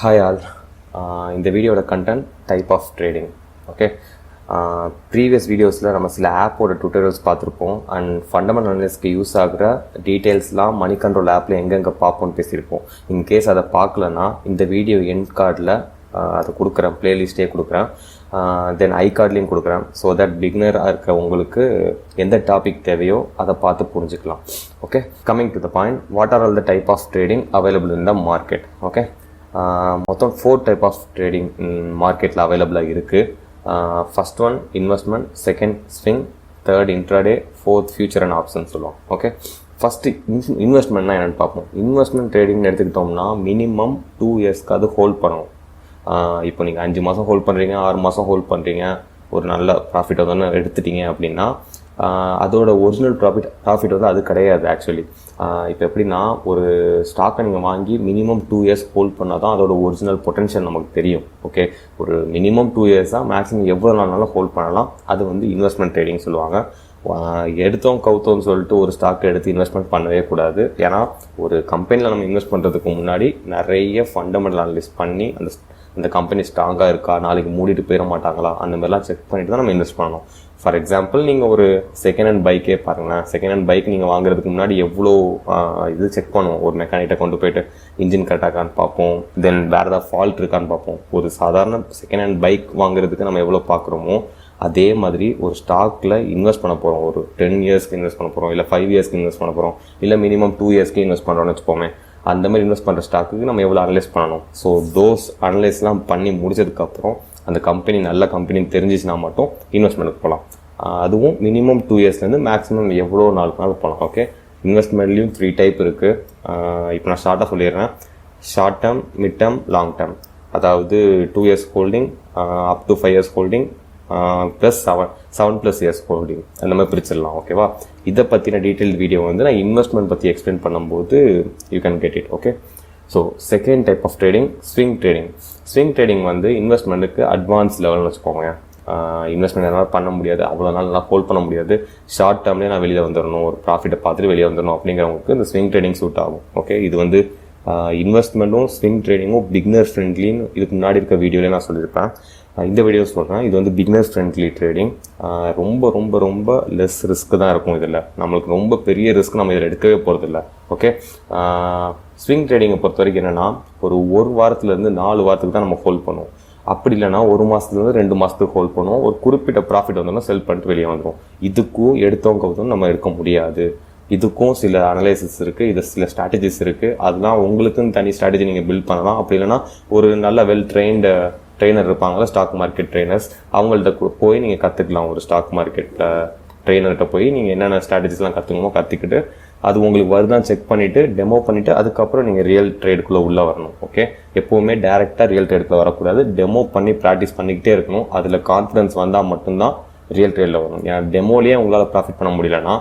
Hi all. இந்த வீடியோட content type of trading. Okay, previous வீடியோஸில் நம்ம சில ஆப்போட டுட்டோரியல்ஸ் பார்த்துருப்போம் அண்ட் ஃபண்டமெண்டல் அனலிஸ்ட்க்கு யூஸ் ஆகிற டீட்டெயில்ஸ்லாம் மணி கண்ட்ரோல் ஆப்பில் எங்கெங்கே பார்ப்போம்னு பேசியிருப்போம். இன்கேஸ் அதை பார்க்கலன்னா இந்த வீடியோ எண்ட் கார்டில் அதை கொடுக்குறேன், பிளேலிஸ்ட்டே கொடுக்குறேன், தென் ஐ கார்ட்லேயும் கொடுக்குறேன். ஸோ தட் பிகினராக இருக்க உங்களுக்கு எந்த டாபிக் தேவையோ அதை பார்த்து புரிஞ்சுக்கலாம். Okay, coming to the point, what are all the type of trading available in the market? Okay, மொத்தம் 4 டைப் ஆஃப் ட்ரேடிங் மார்க்கெட்டில் அவைலபிளாக இருக்குது. First one investment, second swing, third intraday, fourth future and option சொல்லுவோம். Okay, first இன்வெஸ்ட்மெண்ட்னா என்னென்னு பார்ப்போம். Investment ட்ரேடிங்னு எடுத்துக்கிட்டோம்னா minimum 2 இயர்ஸ்க்கு அது ஹோல்ட் பண்ணணும். இப்போ நீங்கள் 5 மாதம் ஹோல்ட் பண்ணுறீங்க, 6 மாதம் ஹோல்ட் பண்ணுறீங்க, ஒரு நல்ல ப்ராஃபிட் வந்து எடுத்துட்டீங்க அப்படின்னா அதோட ஒரிஜினல் ப்ராஃபிட் வந்து அது கிடையாது. ஆக்சுவலி இப்போ எப்படின்னா, ஒரு ஸ்டாக்கை நீங்கள் வாங்கி மினிமம் 2 இயர்ஸ் ஹோல்ட் பண்ணால் தான் அதோட ஒரிஜினல் பொட்டன்ஷியல் நமக்கு தெரியும். ஓகே, ஒரு மினிமம் 2 இயர்ஸாக மேக்ஸிமம் எவ்வளோ நாள்னாலும் ஹோல்ட் பண்ணலாம். அது வந்து இன்வெஸ்ட்மெண்ட் ட்ரேடிங் சொல்லுவாங்க. எடுத்தோம் கவுத்தோம்னு சொல்லிட்டு ஒரு ஸ்டாக் எடுத்து இன்வெஸ்ட்மெண்ட் பண்ணவே கூடாது. ஏன்னா ஒரு கம்பெனியில் நம்ம இன்வெஸ்ட் பண்ணுறதுக்கு முன்னாடி நிறைய ஃபண்டமெண்டல் அனலிஸ்ட் பண்ணி அந்த கம்பெனி ஸ்ட்ராங்காக இருக்கா, நாளைக்கு மூடிட்டு போயிட மாட்டாங்களா, அந்த மாதிரிலாம் செக் பண்ணிட்டு தான் நம்ம இன்வெஸ்ட் பண்ணணும். ஃபார் எக்ஸாம்பிள், நீங்கள் ஒரு செகண்ட் ஹேண்ட் பைக்கே பாருங்களேன். செகண்ட் ஹேண்ட் பைக் நீங்கள் வாங்குறதுக்கு முன்னாடி எவ்வளோ இது செக் பண்ணுவோம். ஒரு மெக்கானிக்கை கொண்டு போயிட்டு இன்ஜின் கரெக்டாகான்னு பார்ப்போம், தென் வேறு ஏதாவது ஃபால்ட் இருக்கான்னு பார்ப்போம். ஒரு சாதாரண செகண்ட் ஹேண்ட் பைக் வாங்குறதுக்கு நம்ம எவ்வளோ பார்க்குறோமோ அதே மாதிரி ஒரு ஸ்டாக்கில் இன்வெஸ்ட் பண்ண போகிறோம். ஒரு 10 இயர்ஸ்க்கு இன்வெஸ்ட் பண்ண போகிறோம், இல்லை 5 இயர்ஸ்க்கு இன்வெஸ்ட் பண்ண போகிறோம், இல்லை மினிமம் 2 இயர்ஸ்க்கு இன்வெஸ்ட் பண்ணுறோம்னு வச்சுப்போமே. அந்த மாதிரி இன்வெஸ்ட் பண்ணுற ஸ்டாக்குக்கு நம்ம எவ்வளோ அனலைஸ் பண்ணணும். ஸோ தோஸ் அனலைஸ்லாம் பண்ணி முடிச்சதுக்கப்புறம் அந்த கம்பெனி நல்ல கம்பெனின்னு தெரிஞ்சிச்சுன்னா மட்டும் இன்வெஸ்ட்மெண்ட்டுக்கு போகலாம். அதுவும் மினிமம் 2 இயர்ஸ்லேருந்து மேக்ஸிமம் எவ்வளோ நாளுக்குனாலும் போகலாம். ஓகே, இன்வெஸ்ட்மெண்ட்லேயும் 3 டைப் இருக்குது. இப்போ நான் ஷார்ட்டாக சொல்லிடுறேன். Short term, mid term, long term. அதாவது 2 years holding, up to 5 years holding, plus 7+ years holding, அந்த மாதிரி பிரிச்சிடலாம். ஓகேவா, இதை பற்றின டீட்டெயில் வீடியோ வந்து நான் இன்வெஸ்ட்மெண்ட் பற்றி எக்ஸ்பிளைன் பண்ணும்போது you can get it. Okay, so second type of trading swing trading. Swing trading வந்து இன்வெஸ்ட்மெண்ட்டுக்கு அட்வான்ஸ் லெவல்னு வச்சுக்கோங்க. இன்வெஸ்ட்மெண்ட் என்னால் பண்ண முடியாது, அவ்வளோ நாள் நல்லா ஹோல்ட் பண்ண முடியாது, ஷார்ட் டேர்ம்லேயே நான் வெளியில் வந்துடணும், ஒரு ப்ராஃபிட்டை பார்த்துட்டு வெளியே வந்துடணும் அப்படிங்கிறவங்களுக்கு இந்த ஸ்விங் ட்ரேடிங் சூட் ஆகும். ஓகே, இது வந்து இன்வெஸ்ட்மெண்ட்டும் ஸ்விங் ட்ரேடிங்கும் பிகினர் ஃப்ரெண்ட்லின்னு இதுக்கு முன்னாடி இருக்க வீடியோலேயே நான் சொல்லியிருப்பேன். இந்த வீடியோ சொல்கிறேன், இது வந்து பிகினர்ஸ் ஃப்ரெண்ட்லி ட்ரேடிங். ரொம்ப ரொம்ப ரொம்ப லெஸ் ரிஸ்க்கு தான் இருக்கும் இதில். நம்மளுக்கு ரொம்ப பெரிய ரிஸ்க் நம்ம இதில் எடுக்கவே போகிறதில்ல. ஓகே, ஸ்விங் ட்ரேடிங்கை பொறுத்த வரைக்கும் என்னென்னா, ஒரு வாரத்துலேருந்து 4 வாரத்துக்கு தான் நம்ம ஹோல்ட் பண்ணுவோம். அப்படி இல்லைனா 1 மாதத்துலேருந்து 2 மாதத்துக்கு ஹோல்ட் பண்ணுவோம். ஒரு குறிப்பிட்ட ப்ராஃபிட் வந்தோம்னா செல் பண்ணிட்டு வெளியே வந்துடும். இதுக்கும் எடுத்தவங்க நம்ம எடுக்க முடியாது. இதுக்கும் சில அனலைசிஸ் இருக்குது, இது சில ஸ்ட்ராட்டஜிஸ் இருக்குது. அதெல்லாம் உங்களுக்குன்னு தனி ஸ்ட்ராட்டஜி நீங்கள் பில்ட் பண்ணலாம். அப்படி இல்லைனா ஒரு நல்ல வெல் ட்ரெயினர் இருப்பாங்களா, ஸ்டாக் மார்க்கெட் ட்ரெயினர்ஸ், அவங்கள்ட்ட போய் நீங்கள் கற்றுக்கலாம். ஒரு ஸ்டாக் மார்க்கெட்டில் ட்ரெயினர்கிட்ட போய் நீங்கள் என்னென்ன ஸ்ட்ராட்டஜிஸ்லாம் கற்றுக்கணுமோ கற்றுக்கிட்டு அது உங்களுக்கு வருதான் செக் பண்ணிவிட்டு டெமோ பண்ணிவிட்டு அதுக்கப்புறம் நீங்கள் ரியல் ட்ரேடுக்குள்ளே உள்ளே வரணும். ஓகே, எப்போவுமே டேரெக்டாக ரியல் ட்ரேடுக்குள்ளே வரக்கூடாது. டெமோ பண்ணி ப்ராக்டிஸ் பண்ணிக்கிட்டே இருக்கணும். அதில் கான்ஃபிடன்ஸ் வந்தால் மட்டும்தான் ரியல் ட்ரேடில் வரணும். ஏன்னா டெமோலேயே உங்களால் ப்ராஃபிட் பண்ண முடியலன்னா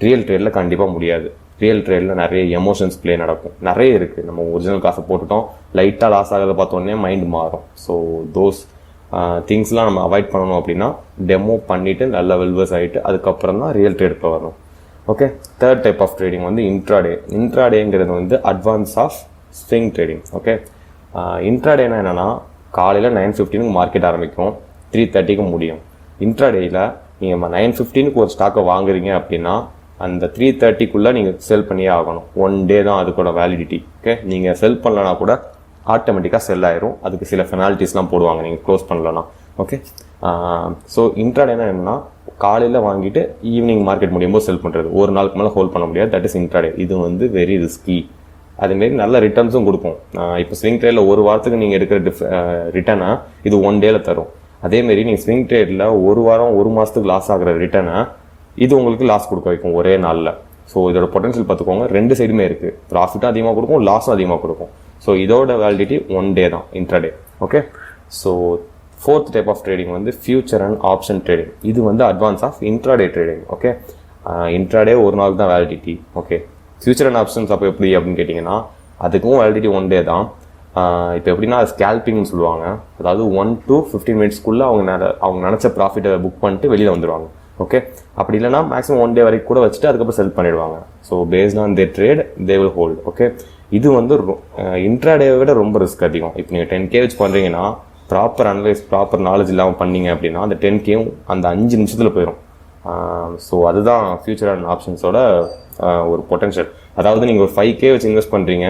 ரியல் ட்ரேடில் கண்டிப்பாக முடியாது. ரியல் ட்ரேடில் நிறைய எமோஷன்ஸ் ப்ளே நடக்கும், நிறைய இருக்குது. நம்ம ஒரிஜினல் காசை போட்டுட்டோம், லைட்டாக லாஸ் ஆகிறத பார்த்தோன்னே மைண்ட் மாறும். ஸோ தோஸ் திங்ஸ்லாம் நம்ம அவாய்ட் பண்ணணும். அப்படின்னா டெமோ பண்ணிவிட்டு நல்ல வெல்வர்ஸ் ஆகிட்டு அதுக்கப்புறம் தான் ரியல் ட்ரேடுக்கு வரணும். Okay, third type of trading வந்து இன்ட்ராடே. இன்ட்ராடேங்கிறது வந்து advance of swing trading. Okay, இன்ட்ராடேனா என்னென்னா, காலையில் 9:15 மார்க்கெட் ஆரம்பிக்கும், 3:30 முடியும். இன்ட்ராடேயில் நீங்கள் 9:15 ஒரு ஸ்டாக்கை வாங்குறீங்க அப்படின்னா அந்த 3:30 நீங்கள் செல் பண்ணியே ஆகணும். 1 டே தான் அதுக்கூட வேலிடிட்டி. ஓகே, நீங்கள் செல் பண்ணலனா கூட ஆட்டோமேட்டிக்காக செல் ஆயிரும். அதுக்கு சில பெனால்ட்டிஸ்லாம் போடுவாங்க நீங்கள் க்ளோஸ் பண்ணலன்னா. ஓகே, ஸோ இன்ட்ராடேனா என்னன்னா, காலையில் வாங்கிட்டு ஈவினிங் மார்க்கெட் முடியும் போது செல் பண்ணுறது. ஒரு நாளுக்கு மேலே ஹோல்ட் பண்ண முடியாது. That is intraday. இது வந்து வெரி ரிஸ்கி. அதேமாரி நல்ல ரிட்டர்ன்ஸும் கொடுக்கும். இப்போ ஸ்விங் ட்ரேடில் ஒரு வாரத்துக்கு நீங்கள் எடுக்கிற ரிட்டர்னை இது 1 டேல தரும். அதேமாரி நீங்கள் ஸ்விங் ட்ரேடில் ஒரு வாரம் 1 மாதத்துக்கு லாஸ் ஆகிற ரிட்டர்னை இது உங்களுக்கு லாஸ் கொடுக்க வைக்கும் ஒரே நாளில். ஸோ இதோட பொட்டன்ஷியல் பார்த்துக்கோங்க, 2 சைடுமே இருக்குது. ப்ராஃபிட்டும் அதிகமாக கொடுக்கும், லாஸும் அதிகமாக கொடுக்கும். ஸோ இதோட வேலிடிட்டி 1 டே தான், intraday. Okay, so fourth type of trading வந்து ஃபியூச்சர் அண்ட் ஆப்ஷன் ட்ரேடிங். இது வந்து advance of intraday trading. Okay, intraday ஒரு நாள் தான் validity. Okay, future and options அப்போ எப்படி அப்படின்னு கேட்டிங்கன்னா, அதுக்கும் வேலிடிட்டி 1 டே தான். இப்போ எப்படின்னா ஸ்கேல்பிங்னு சொல்லுவாங்க. அதாவது 1 to 15 மினிட்ஸ்க்குள்ளே அவங்க நினச்ச ப்ராஃபிட்டை புக் பண்ணிட்டு வெளியில் வந்துடுவாங்க. ஓகே, அப்படி இல்லைனா மேக்ஸிமம் 1 டே வரைக்கும் கூட வச்சுட்டு அதுக்கப்புறம் செல் பண்ணிடுவாங்க. So based on they trade they will hold. Okay, இது வந்து இன்ட்ராடேவை விட ரொம்ப ரிஸ்க் அதிகம். இப்போ நீங்கள் 10K வச்சு பண்ணுறீங்கன்னா ப்ராப்பர் அனலைஸ் ப்ராப்பர் நாலேஜ் இல்லாமல் பண்ணீங்க அப்படின்னா அந்த 10Kயும் அந்த 5 நிமிஷத்தில் போயிடும். ஸோ அதுதான் ஃபியூச்சர் அண்ட் ஆப்ஷன்ஸோட ஒரு பொட்டன்ஷியல். அதாவது நீங்கள் ஒரு 5K வச்சு இன்வெஸ்ட் பண்ணுறீங்க,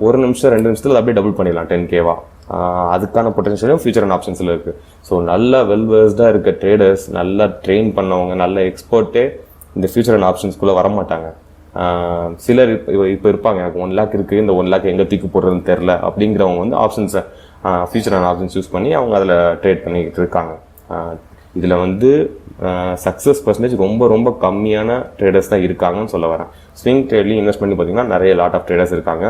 ஒரு நிமிஷம் 2 நிமிஷத்தில் அப்படியே டபுள் பண்ணிடலாம் 10Kவா. அதுக்கான பொட்டன்ஷியலும் ஃபியூச்சர் அண்ட் ஆப்ஷன்ஸில் இருக்குது. ஸோ நல்ல வெல்வர்ஸ்டாக இருக்க ட்ரேடர்ஸ், நல்லா ட்ரெயின் பண்ணவங்க, நல்ல எக்ஸ்பர்ட்டே இந்த ஃபியூச்சர் அண்ட் ஆப்ஷன்ஸ்குள்ளே வரமாட்டாங்க. சிலர் இப்போ இருப்பாங்க, எனக்கு 1 lakh இருக்குது, இந்த 1 lakh எங்கே தூக்கி போடுறதுன்னு தெரில அப்படிங்கிறவங்க வந்து ஆப்ஷன்ஸை ஃபியூச்சர் அண்ட் ஆப்ஷன்ஸ் யூஸ் பண்ணி அவங்க அதில் ட்ரேட் பண்ணிக்கிட்டு இருக்காங்க. இதில் வந்து சக்ஸஸ் பர்சன்டேஜ் ரொம்ப ரொம்ப கம்மியான ட்ரேடர்ஸ் தான் இருக்காங்கன்னு சொல்ல வரேன். ஸ்விங் ட்ரேட்லையும் இன்வெஸ்ட் பண்ணி பார்த்தீங்கன்னா நிறைய லாட் ஆஃப் ட்ரேடர்ஸ் இருக்காங்க.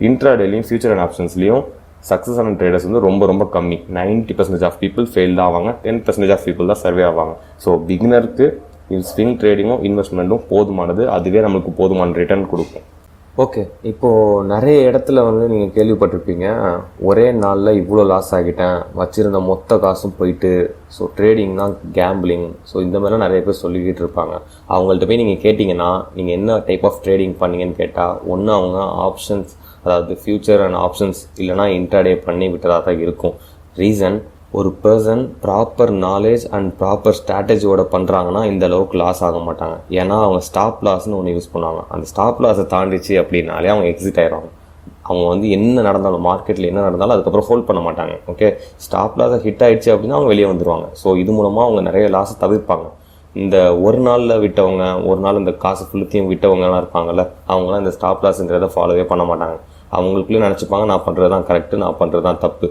இன்ட்ராடேலையும் ஃபியூச்சர் அண்ட் ஆப்ஷன்ஸ்லையும் சக்ஸஸ் ஆன ட்ரேடர்ஸ் வந்து ரொம்ப ரொம்ப கம்மி. 90% ஆஃப் பீப்புள் ஃபெயில் தான் ஆவாங்க, 10% ஆஃப் பீப்புள் தான் சர்வே ஆவாங்க. ஸோ பிகினருக்கு ஸ்விங் ட்ரேடிங்கும் இன்வெஸ்ட்மெண்ட்டும் போதுமானது, அதுவே நம்மளுக்கு போதுமான ரிட்டர்ன் கொடுக்கும். ஓகே, இப்போது நிறைய இடத்துல வந்து நீங்கள் கேள்விப்பட்டிருப்பீங்க, ஒரே நாளில் இவ்வளோ லாஸ் ஆகிட்டேன், வச்சுருந்த மொத்த காசும் போயிட்டு, ஸோ ட்ரேடிங்னா கேம்பிளிங், ஸோ இந்த மாதிரிலாம் நிறைய பேர் சொல்லிக்கிட்டு இருப்பாங்க. அவங்கள்ட்ட போய் நீங்கள் கேட்டிங்கன்னா நீங்கள் என்ன டைப் ஆஃப் ட்ரேடிங் பண்ணீங்கன்னு கேட்டால் ஒன்று அவங்க ஆப்ஷன்ஸ், அதாவது ஃபியூச்சர் அண்ட் ஆப்ஷன்ஸ் இல்லைனா இன்ட்ராடே பண்ணி விட்டதாக தான் இருக்கும். ரீசன், ஒரு person proper knowledge and proper ஸ்ட்ராட்டஜியோட பண்ணுறாங்கன்னா இந்த அளவுக்கு லாஸ் ஆக மாட்டாங்க. ஏன்னா அவங்க ஸ்டாப் லாஸ்ன்னு ஒன்று யூஸ் பண்ணுவாங்க. அந்த ஸ்டாப் லாஸை தாண்டிச்சு அப்படின்னாலே அவங்க எக்ஸிட் ஆயிடுவாங்க. அவங்க வந்து என்ன நடந்தாலும், மார்க்கெட்டில் என்ன நடந்தாலும் அதுக்கப்புறம் ஹோல்ட் பண்ண மாட்டாங்க. ஓகே, ஸ்டாப் லாஸை ஹிட் ஆகிடுச்சு அப்படின்னா அவங்க வெளியே வந்துடுவாங்க. ஸோ இது மூலமாக அவங்க நிறைய லாஸை தவிர்ப்பாங்க. இந்த ஒரு நாளில் விட்டவங்க, ஒரு நாள் இந்த காசு ஃபுல்லுத்தையும் விட்டவங்கலாம் இருப்பாங்கல்ல, அவங்களாம் இந்த ஸ்டாப் லாஸ்ங்கிறத ஃபாலோவே பண்ண மாட்டாங்க. அவங்களுக்குள்ளே நினச்சிப்பாங்க நான் பண்ணுறது தான் கரெக்டு, நான் பண்ணுறது தான் தப்பு,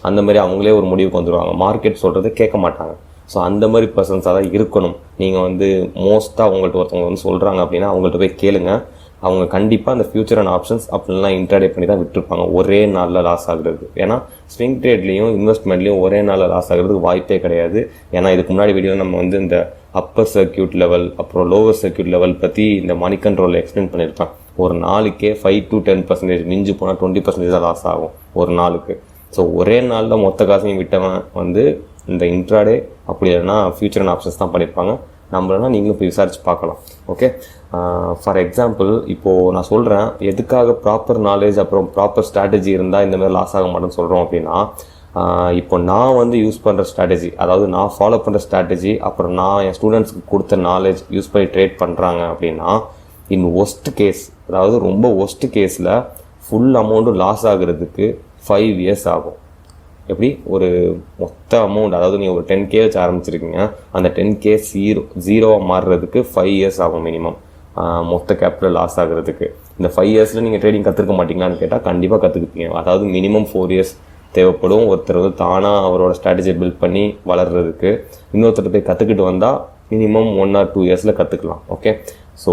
அந்த மாதிரி அவங்களே ஒரு முடிவுக்கு வந்துடுவாங்க. மார்க்கெட் சொல்கிறது கேட்க மாட்டாங்க. ஸோ அந்த மாதிரி பர்சன்ஸாக தான் இருக்கணும். நீங்கள் வந்து மோஸ்ட்டாக உங்கள்கிட்ட ஒருத்தவங்க வந்து சொல்கிறாங்க அப்படின்னா அவங்கள்ட்ட போய் கேளுங்க. அவங்க கண்டிப்பாக அந்த ஃபியூச்சர் அண்ட் ஆப்ஷன்ஸ் அப்படின்லாம் இன்ட்ராடே பண்ணி தான் விட்டுருப்பாங்க ஒரே நாளில் லாஸ் ஆகுறது. ஏன்னா ஸ்விங் ட்ரேட்லேயும் இன்வெஸ்ட்மெண்ட்லேயும் ஒரே நாளில் லாஸ் ஆகிறதுக்கு வாய்ப்பே கிடையாது. ஏன்னா இதுக்கு முன்னாடி வீடியோ நம்ம வந்து இந்த அப்பர் சர்க்கியூட் லெவல் அப்புறம் லோவர் சர்க்கியூட் லெவல் பற்றி இந்த மணி கண்ட்ரோலில் எக்ஸ்பிளைன் பண்ணியிருப்பேன். ஒரு நாளுக்கே 5 to 10%, மிஞ்சி போனால் 20% தான் லாஸ் ஆகும் ஒரு நாளுக்கு. ஸோ ஒரே நாளில் மொத்த காசையும் விட்டவன் வந்து இந்த இன்ட்ராடே அப்படி இல்லைன்னா ஃபியூச்சர் அண்ட் ஆப்ஷன்ஸ் தான் பண்ணியிருப்பாங்க. நம்மளனா நீங்களும் போய் விசாரித்து பார்க்கலாம். ஓகே, ஃபார் எக்ஸாம்பிள் இப்போது நான் சொல்கிறேன், எதுக்காக ப்ராப்பர் நாலேஜ் அப்புறம் ப்ராப்பர் ஸ்ட்ராட்டஜி இருந்தால் இந்த மாதிரி லாஸ் ஆக மாட்டேன்னு சொல்கிறோம் அப்படின்னா, இப்போ நான் வந்து யூஸ் பண்ணுற ஸ்ட்ராட்டஜி, அதாவது நான் ஃபாலோ பண்ணுற ஸ்ட்ராட்டஜி, அப்புறம் நான் என் ஸ்டூடெண்ட்ஸ்க்கு கொடுத்த நாலேஜ் யூஸ் பண்ணி ட்ரேட் பண்ணுறாங்க அப்படின்னா, இன் ஒஸ்ட் கேஸ், அதாவது ரொம்ப ஒஸ்ட் கேஸில் ஃபுல் அமௌண்ட்டு லாஸ் ஆகுறதுக்கு 5 years ஆகும். எப்படி ஒரு மொத்த அமௌண்ட், அதாவது நீங்கள் ஒரு 10K வச்சு ஆரம்பிச்சிருக்கீங்க, அந்த 10K ஜீரோவாக மாறுறதுக்கு 5 years ஆகும் மினிமம், மொத்த கேபிட்டல் லாஸ் ஆகுறதுக்கு. இந்த 5 yearsல நீங்கள் ட்ரேடிங் கற்றுக்க மாட்டீங்களான்னு கேட்டால் கண்டிப்பாக கற்றுக்குப்பீங்க. அதாவது மினிமம் 4 years தேவைப்படும் ஒருத்தர் வந்து தானாக அவரோட ஸ்ட்ராட்டஜியை பில்ட் பண்ணி வளர்கிறதுக்கு. இன்னொருத்தர் போய் கற்றுக்கிட்டு வந்தால் மினிமம் 1 or 2 yearsல கற்றுக்கலாம். ஓகே, ஸோ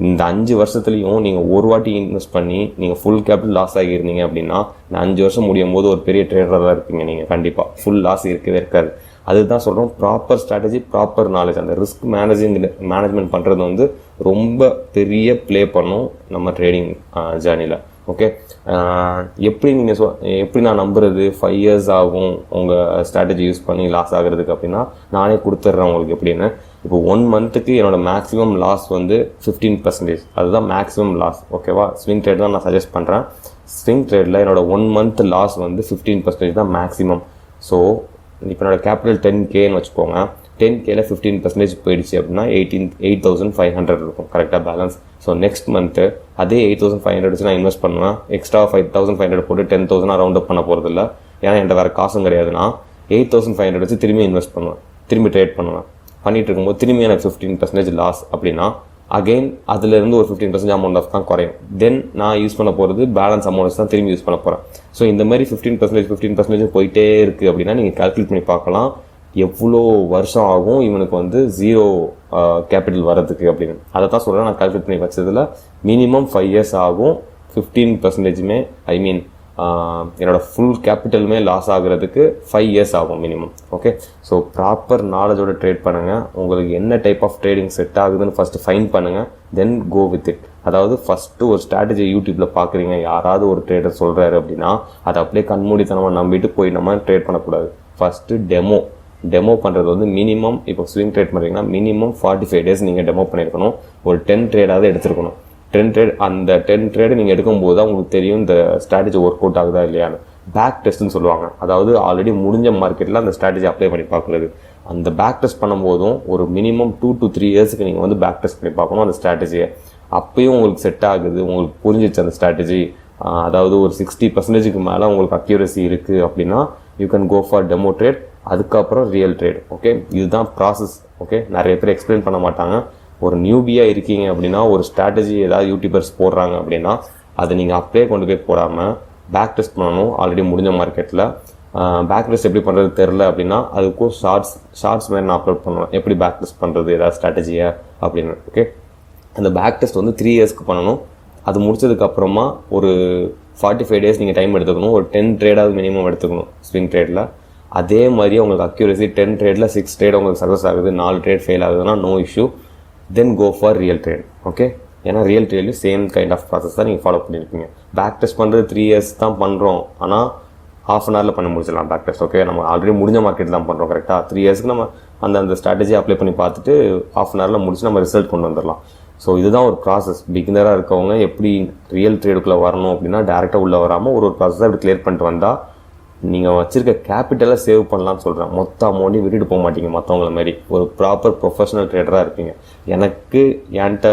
இந்த 5 வருஷத்துலையும் நீங்கள் ஒரு வாட்டி இன்வெஸ்ட் பண்ணி நீங்கள் ஃபுல் கேபிட்டல் லாஸ் ஆகியிருந்தீங்க அப்படின்னா இந்த 5 வருஷம் முடியும் போது ஒரு பெரிய ட்ரேடராக தான் இருப்பீங்க நீங்கள். கண்டிப்பாக ஃபுல் லாஸ் இருக்கவே இருக்காது. அதுதான் சொல்கிறோம், ப்ராப்பர் ஸ்ட்ராட்டஜி, ப்ராப்பர் நாலேஜ், அந்த ரிஸ்க் மேனேஜ்மெண்ட் பண்ணுறது வந்து ரொம்ப பெரிய ப்ளே பண்ணும் நம்ம ட்ரேடிங் ஜேர்னியில். ஓகே, எப்படி நான் நம்புறது 5 years ஆகும் உங்கள் ஸ்ட்ராட்டஜி யூஸ் பண்ணி லாஸ் ஆகிறதுக்கு அப்படின்னா, நானே கொடுத்துட்றேன் உங்களுக்கு. எப்படின்னு, இப்போ 1 monthக்கு என்னோடய மேக்ஸிமம் லாஸ் வந்து 15%, அதுதான் மேக்ஸிமம் லாஸ். ஓகேவா, ஸ்விங் ட்ரேட் தான் நான் சஜஸ்ட் பண்ணுறேன். ஸ்விங் ட்ரேடில் என்னோட 1 month லாஸ் வந்து 15% தான் மேக்ஸிமம். ஸோ இப்போ என்னோடய கேபிட்டல் 10Kன்னு வச்சுக்கோங்க, 10Kல 15% போயிடுச்சு அப்படின்னா 8,500 இருக்கும் கரெக்டாக பேலன்ஸ். ஸோ நெக்ஸ்ட் மந்த்து அதே 8,500 வச்சு நான் இன்வெஸ்ட் பண்ணுவேன். எக்ஸ்ட்ரா 5,500 போட்டு 10,000 ரவுண்ட் அப் பண்ண போகிறது இல்லை, ஏன்னா என்கிட்ட வேறு காசும் கிடையாதுன்னா 8,500 வச்சு திரும்பி இன்வெஸ்ட் பண்ணுவேன், திரும்பி ட்ரேட் பண்ணுவேன். பண்ணிகிட்டு இருக்கும்போது திரும்பி எனக்கு 15% லாஸ் அப்படின்னா அகெயின் அதுலேருந்து ஒரு 15% அமௌண்ட் ஆஃப் தான் குறையும். தென் நான் யூஸ் பண்ண போகிறது பேலன்ஸ் அமௌண்ட்ஸ் தான் திரும்பி யூஸ் பண்ண போகிறேன். ஸோ இந்த மாதிரி 15% போயிட்டே இருக்குது அப்படின்னா நீங்கள் கால்குலேட் பண்ணி பார்க்கலாம் எவ்வளோ வருஷம் ஆகும் இவனுக்கு வந்து ஜீரோ கேபிட்டல் வரதுக்கு அப்படின்னு. அதை தான் சொல்கிறேன், நான் கால்குலேட் பண்ணி வச்சதில் மினிமம் 5 years ஆகும் 15%, ஐ மீன் என்னோடய ஃபுல் கேபிட்டலுமே லாஸ் ஆகுறதுக்கு 5 years ஆகும் மினிமம். ஓகே, ஸோ ப்ராப்பர் நாலேஜோட ட்ரேட் பண்ணுங்கள். உங்களுக்கு என்ன டைப் ஆஃப் ட்ரேடிங் செட் ஆகுதுன்னு ஃபஸ்ட்டு ஃபைன் பண்ணுங்கள், தென் கோ வித் இட். அதாவது ஃபஸ்ட்டு ஒரு ஸ்ட்ராட்டஜி யூடியூப்பில் பார்க்குறீங்க, யாராவது ஒரு ட்ரேடர் சொல்கிறாரு அப்படின்னா அதை அப்படியே கண்மூடித்தனமாக நம்பிட்டு போய் நம்ம ட்ரேட் பண்ணக்கூடாது. ஃபஸ்ட்டு டெமோ பண்ணுறது வந்து மினிமம், இப்போ ஸ்விங் ட்ரேட் பண்ணுறீங்கன்னா மினிமம் 45 days நீங்கள் டெமோ பண்ணியிருக்கணும். ஒரு 10 ட்ரேடாவது எடுத்துருக்கணும். 10 ட்ரேட் அந்த 10 ட்ரேடு நீங்கள் எடுக்கும்போது தான் உங்களுக்கு தெரியும் இந்த ஸ்ட்ராட்டஜி ஒர்க் அவுட் ஆகுதா இல்லையான்னு. பேக் டெஸ்ட்னு சொல்லுவாங்க, அதாவது ஆல்ரெடி முடிஞ்ச மார்க்கெட்டில் அந்த ஸ்ட்ராட்டஜி அப்ளை பண்ணி பார்க்குறது. அந்த பேக் டெஸ்ட் பண்ணும்போதும் ஒரு மினிமம் 2 to 3 இயர்ஸுக்கு நீங்கள் வந்து பேக் டெஸ்ட் பண்ணி பார்க்கணும் அந்த ஸ்ட்ராட்டஜியை. அப்பயும் உங்களுக்கு செட் ஆகுது, உங்களுக்கு புரிஞ்சிச்சு அந்த ஸ்ட்ராட்டஜி, அதாவது ஒரு 60% மேலே உங்களுக்கு அக்யூரசி இருக்குது அப்படின்னா you can go for demo trade, அதுக்கப்புறம் ரியல் ட்ரேட். ஓகே, இதுதான் ப்ராசஸ். ஓகே, நிறைய பேர் எக்ஸ்பிளைன் பண்ண மாட்டாங்க. ஒரு நியூபியாக இருக்கீங்க அப்படின்னா, ஒரு ஸ்ட்ராட்டஜி ஏதாவது யூடியூபர்ஸ் போடுறாங்க அப்படின்னா அதை நீங்கள் அப்படியே கொண்டு போய் போடாமல் பேக் டெஸ்ட் பண்ணணும். ஆல்ரெடி முடிஞ்ச மார்க்கெட்டில் பேக் டெஸ்ட் எப்படி பண்ணுறது தெரில அப்படின்னா அதுக்கும் ஷார்ட்ஸ் மாதிரி நான் அப்லோட் பண்ணுவேன், எப்படி பேக் டெஸ்ட் பண்ணுறது ஏதாவது ஸ்ட்ராட்டஜியா அப்படின்னு. ஓகே, அந்த பேக் டெஸ்ட் வந்து 3 இயர்ஸ்க்கு பண்ணணும். அது முடிச்சதுக்கப்புறமா ஒரு 45 days நீங்கள் டைம் எடுத்துக்கணும். ஒரு 10 ட்ரேடாவது மினிமம் எடுத்துக்கணும் ஸ்விங் ட்ரேடில். அதே மாதிரி உங்களுக்கு அக்யூரசி 10 ட்ரேடில் 6 ட்ரேட் உங்களுக்கு சக்ஸஸ் ஆகுது, 4 ட்ரேட் ஃபெயில் ஆகுதுன்னா no issue, then go for real trade. Okay, ஏன்னா ரியல் ட்ரேட்லையும் சேம் கைண்ட் ஆஃப் ப்ராசஸ் தான் நீங்கள் ஃபாலோ பண்ணியிருப்பீங்க. பேக் டெஸ்ட் பண்ணுறது 3 இயர்ஸ் தான் பண்ணுறோம், ஆனால் ½ an hour பண்ண முடிச்சிடலாம் பேக் டெஸ்ட். ஓகே, நம்ம ஆல்ரெடி முடிஞ்ச மார்க்கெட் தான் பண்ணுறோம் கரெக்டாக. 3 இயர்ஸ்க்கு நம்ம அந்த ஸ்ட்ராட்டஜி அப்ளை பண்ணி பார்த்துட்டு ½ an hour முடிச்சு நம்ம ரிசல்ட் கொண்டு வந்துடலாம். ஸோ இதுதான் ஒரு ப்ராசஸ். பிகினராக இருக்கவங்க எப்படி ரியல் ட்ரேடுக்குள்ளே வரணும் அப்படின்னா டேரெக்டாக உள்ளே வராமல் ஒரு ப்ராசஸாக இப்படி கிளியர் பண்ணிட்டு வந்தால் நீங்கள் வச்சுருக்க கேபிட்டலை சேவ் பண்ணலாம்னு சொல்கிறேன். மொத்த அமௌண்ட்டையும் விட்டுட்டு போக மாட்டீங்க மற்றவங்கள மாதிரி. ஒரு ப்ராப்பர் ப்ரொஃபஷனல் ட்ரேடராக இருப்பீங்க. எனக்கு என்கிட்ட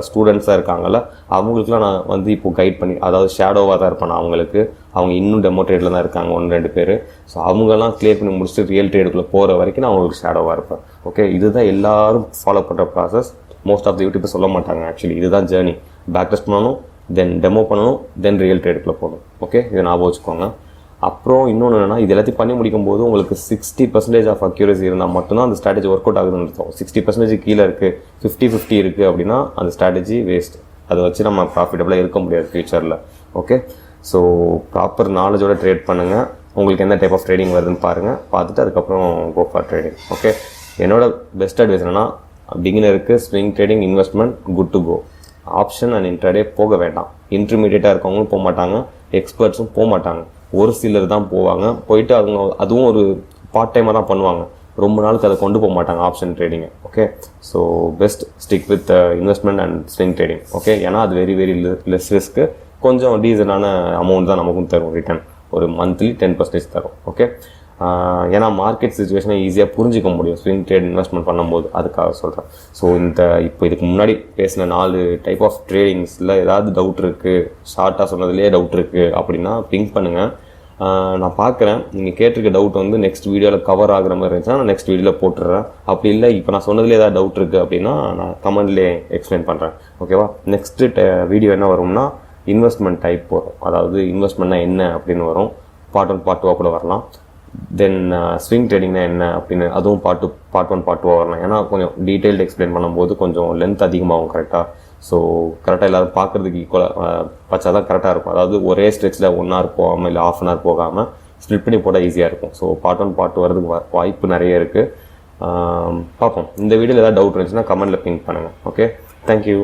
ஸ்டூடெண்ட்ஸாக இருக்காங்கல்ல, அவங்களுக்குலாம் நான் வந்து இப்போது கைட் பண்ணி, அதாவது ஷேடோவாக தான் இருப்பேன் நான் அவங்களுக்கு. அவங்க இன்னும் டெமோ ட்ரேடில் தான் இருக்காங்க 1-2 பேர். ஸோ அவங்கெல்லாம் கிளியர் பண்ணி முடிச்சுட்டு ரியல் ட்ரேடுக்குள்ளே போகிற வரைக்கும் நான் அவங்களுக்கு ஷேடோவாக இருப்பேன். ஓகே, இதுதான் எல்லாரும் ஃபாலோ பண்ணுற process. Most of the YouTuber சொல்ல மாட்டாங்க ஆக்சுவலி. இதுதான் ஜேர்னி. பேக் டெஸ்ட் பண்ணணும், தென் டெமோ பண்ணணும், தென் ரியல் ட்ரேடுக்குள்ளே போகணும். ஓகே, இதை ஞாபகம் வச்சுக்கோங்க. அப்புறம் இன்னொன்று என்னென்னா, இது எல்லாத்தையும் பண்ணி முடிக்கும் போது உங்களுக்கு 60% ஆஃப் அக்யூரசி இருந்தால் மட்டும்தான் அந்த ஸ்ட்ராட்டஜி ஒர்க் அவுட் ஆகுதுன்னு அர்த்தம். 60% கீழே இருக்குது, 50-50 இருக்குது அப்படின்னா அந்த ஸ்ட்ராட்டஜி வேஸ்ட். அதை வச்சு நம்ம ப்ராஃபிட்டபுளாக இருக்க முடியாது ஃபியூச்சரில். ஓகே, ஸோ ப்ராப்பர் நாலேஜோட ட்ரேட் பண்ணுங்கள். உங்களுக்கு என்ன டைப் ஆஃப் ட்ரேடிங் வருதுன்னு பாருங்கள், பார்த்துட்டு அதுக்கப்புறம் கோ ஃபார் ட்ரேடிங். ஓகே, என்னோட பெஸ்ட் அட்வைஸ் என்னென்னா, பிகினருக்கு swing trading investment good to go. Option and intraday போக வேண்டாம். இன்டர்மீடியேட்டாக இருக்கவங்களும் போக மாட்டாங்க, எக்ஸ்பர்ட்ஸும் போக மாட்டாங்க. ஒரு சிலர் தான் போவாங்க. போயிட்டு அவங்க அதுவும் ஒரு பார்ட் டைமாக தான் பண்ணுவாங்க. ரொம்ப நாளுக்கு அதை கொண்டு போக மாட்டாங்க ஆப்ஷன் ட்ரேடிங்கை. Okay, so best stick with investment and swing trading. Okay, ஏன்னா அது வெரி வெரி லெஸ் ரிஸ்க்கு, கொஞ்சம் டீசனான அமௌண்ட் தான் நமக்கும் தரும் ரிட்டர்ன். ஒரு மந்த்லி 10% தரும். ஓகே, ஏன்னா மார்க்கெட் சுச்சுவேஷனை ஈஸியாக புரிஞ்சிக்க முடியும் ஸ்விங் ட்ரேட் இன்வெஸ்ட்மெண்ட் பண்ணும்போது, அதுக்காக சொல்கிறேன். ஸோ இப்போ இதுக்கு முன்னாடி பேசின 4 டைப் ஆஃப் ட்ரேடிங்ஸில் ஏதாவது டவுட் இருக்குது, ஷார்ட்டாக சொன்னதுலேயே டவுட் இருக்குது அப்படின்னா பிங்க் பண்ணுங்கள். நான் பார்க்குறேன். நீங்கள் கேட்டிருக்க டவுட் வந்து நெக்ஸ்ட் வீடியோவில் கவர் ஆகிற மாதிரி இருந்துச்சுன்னா நான் நெக்ஸ்ட் வீடியோவில் போட்டுடுறேன். அப்படி இல்லை இப்போ நான் சொன்னதுலேயே ஏதாவது டவுட் இருக்குது அப்படின்னா நான் கமெண்ட்லேயே எக்ஸ்பிளைன் பண்ணுறேன். ஓகேவா? நெக்ஸ்ட்டு வீடியோ என்ன வரும்னா இன்வெஸ்ட்மெண்ட் டைப் வரும். அதாவது இன்வெஸ்ட்மெண்ட்னா என்ன அப்படின்னு வரும். பார்ட் 1 பார்ட் 2 கூட வரலாம். தென் ஸ்விங் ட்ரேடிங்னா என்ன அப்படின்னு அதுவும் பார்ட் 1 பார்ட் 2 வரலாம். ஏன்னா கொஞ்சம் டீட்டெயில்டு எக்ஸ்பிளைன் பண்ணும்போது கொஞ்சம் லென்த் அதிகமாகும் கரெக்டாக. ஸோ கரெக்டாக எல்லாரும் பார்க்குறதுக்கு ஈக்குவலாக பச்சா தான் கரெக்டாக இருக்கும். அதாவது ஒரே ஸ்ட்ரெச்சில் 1 hour போகாமல் இல்லை ½ an hour போகாமல் ஸ்ப்ளிட் பண்ணி போட்டால் ஈஸியாக இருக்கும். ஸோ பார்ட் 1 பார்ட் 2 வரதுக்கு வாய்ப்பு நிறைய இருக்குது. பார்ப்போம். இந்த வீடியோவில் ஏதாவது டவுட் இருந்துச்சுன்னா கமெண்ட்டில் பிங்க் பண்ணுங்கள். Okay, thank you.